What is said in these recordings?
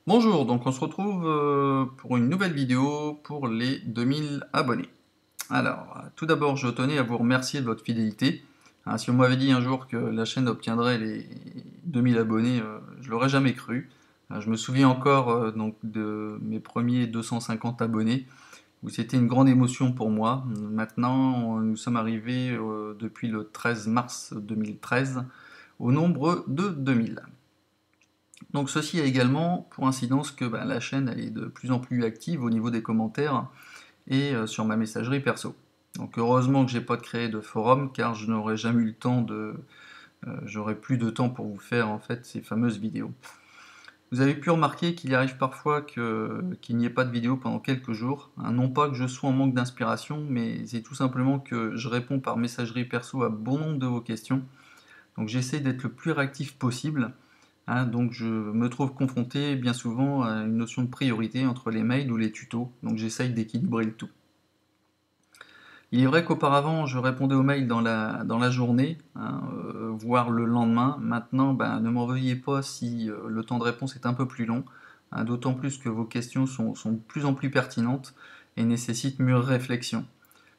Bonjour, donc on se retrouve pour une nouvelle vidéo pour les 2000 abonnés. Alors, tout d'abord, je tenais à vous remercier de votre fidélité. Hein, si on m'avait dit un jour que la chaîne obtiendrait les 2000 abonnés, je l'aurais jamais cru. Je me souviens encore donc de mes premiers 250 abonnés, où c'était une grande émotion pour moi. Maintenant, nous sommes arrivés depuis le 13 mars 2013 au nombre de 2000. Donc ceci a également pour incidence que la chaîne elle est de plus en plus active au niveau des commentaires et sur ma messagerie perso. Donc heureusement que j'ai pas créé de forum car je n'aurais jamais eu le temps j'aurais plus de temps pour vous faire en fait ces fameuses vidéos. Vous avez pu remarquer qu'il arrive parfois qu'il n'y ait pas de vidéo pendant quelques jours. Hein, non pas que je sois en manque d'inspiration, mais c'est tout simplement que je réponds par messagerie perso à bon nombre de vos questions. Donc j'essaie d'être le plus réactif possible. Hein, donc je me trouve confronté bien souvent à une notion de priorité entre les mails ou les tutos, donc j'essaye d'équilibrer le tout. Il est vrai qu'auparavant je répondais aux mails dans la journée, hein, voire le lendemain. Maintenant, ne m'en veuillez pas si le temps de réponse est un peu plus long, hein, d'autant plus que vos questions sont de plus en plus pertinentes et nécessitent mûre réflexion.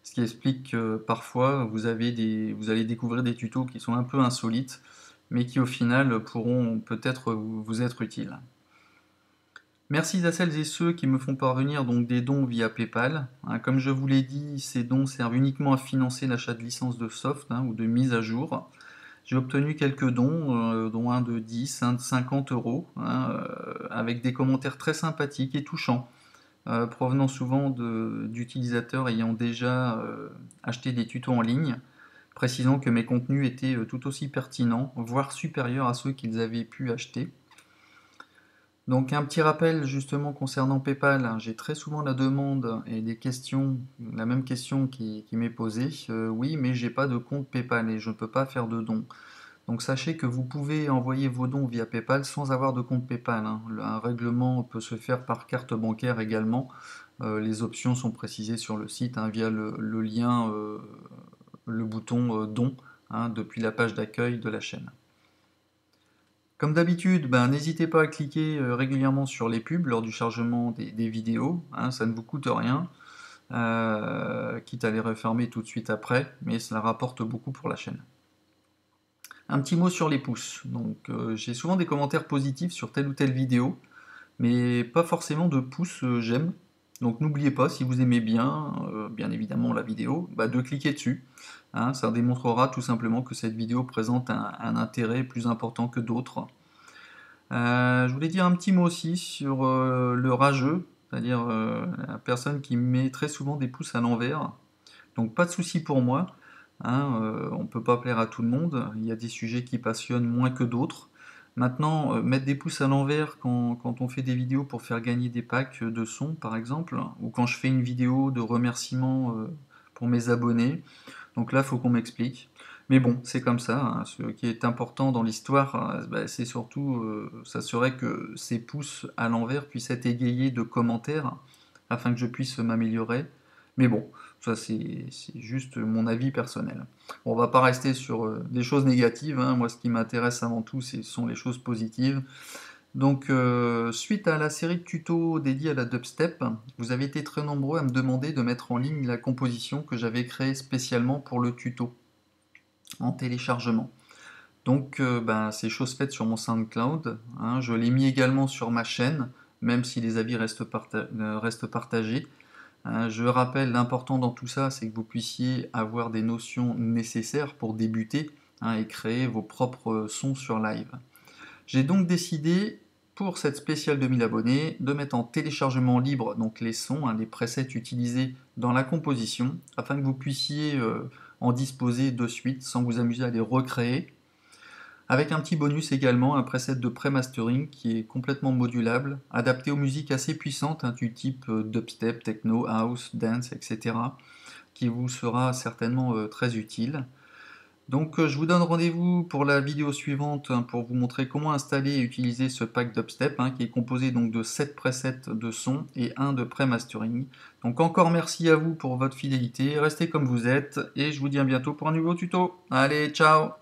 Ce qui explique que parfois vous allez découvrir des tutos qui sont un peu insolites, mais qui au final pourront peut-être vous être utiles. Merci à celles et ceux qui me font parvenir donc des dons via PayPal. Hein, comme je vous l'ai dit, ces dons servent uniquement à financer l'achat de licences de soft ou de mise à jour. J'ai obtenu quelques dons, dont un de 10, un de 50 euros, avec des commentaires très sympathiques et touchants, provenant souvent d'utilisateurs ayant déjà acheté des tutos en ligne, précisant que mes contenus étaient tout aussi pertinents, voire supérieurs à ceux qu'ils avaient pu acheter. Donc un petit rappel justement concernant PayPal, hein, j'ai très souvent la demande et des questions, la même question qui m'est posée. Oui, mais j'ai pas de compte PayPal et je ne peux pas faire de dons. Donc sachez que vous pouvez envoyer vos dons via PayPal sans avoir de compte PayPal. Hein. Un règlement peut se faire par carte bancaire également. Les options sont précisées sur le site via le lien, le bouton don, hein, depuis la page d'accueil de la chaîne. Comme d'habitude, n'hésitez pas à cliquer régulièrement sur les pubs lors du chargement des vidéos, hein, ça ne vous coûte rien, quitte à les refermer tout de suite après, mais cela rapporte beaucoup pour la chaîne. Un petit mot sur les pouces. Donc, j'ai souvent des commentaires positifs sur telle ou telle vidéo, mais pas forcément de pouces j'aime. Donc n'oubliez pas, si vous aimez bien, bien évidemment la vidéo, de cliquer dessus. Hein, ça démontrera tout simplement que cette vidéo présente un intérêt plus important que d'autres. Je voulais dire un petit mot aussi sur le rageux, c'est-à-dire la personne qui met très souvent des pouces à l'envers. Donc pas de souci pour moi, hein, on ne peut pas plaire à tout le monde, il y a des sujets qui passionnent moins que d'autres. Maintenant, mettre des pouces à l'envers quand on fait des vidéos pour faire gagner des packs de son par exemple, ou quand je fais une vidéo de remerciement pour mes abonnés, donc là il faut qu'on m'explique. Mais bon, c'est comme ça, hein. Ce qui est important dans l'histoire, c'est surtout s'assurer que ces pouces à l'envers puissent être égayés de commentaires afin que je puisse m'améliorer. Mais bon, ça c'est juste mon avis personnel. Bon, on va pas rester sur des choses négatives, hein. Moi ce qui m'intéresse avant tout, ce sont les choses positives. Donc suite à la série de tutos dédiés à la dubstep, vous avez été très nombreux à me demander de mettre en ligne la composition que j'avais créée spécialement pour le tuto en téléchargement. Donc c'est chose faite sur mon SoundCloud, hein. Je l'ai mis également sur ma chaîne, même si les avis restent partagés. Je rappelle, l'important dans tout ça, c'est que vous puissiez avoir des notions nécessaires pour débuter, hein, et créer vos propres sons sur live. J'ai donc décidé, pour cette spéciale 2000 abonnés, de mettre en téléchargement libre donc les sons, hein, les presets utilisés dans la composition, afin que vous puissiez en disposer de suite sans vous amuser à les recréer. Avec un petit bonus également, un preset de pré-mastering qui est complètement modulable, adapté aux musiques assez puissantes, hein, du type dubstep, techno, house, dance, etc., qui vous sera certainement très utile. Donc je vous donne rendez-vous pour la vidéo suivante, hein, pour vous montrer comment installer et utiliser ce pack dubstep, hein, qui est composé donc de 7 presets de son et 1 de pré-mastering. Donc encore merci à vous pour votre fidélité, restez comme vous êtes, et je vous dis à bientôt pour un nouveau tuto. Allez, ciao!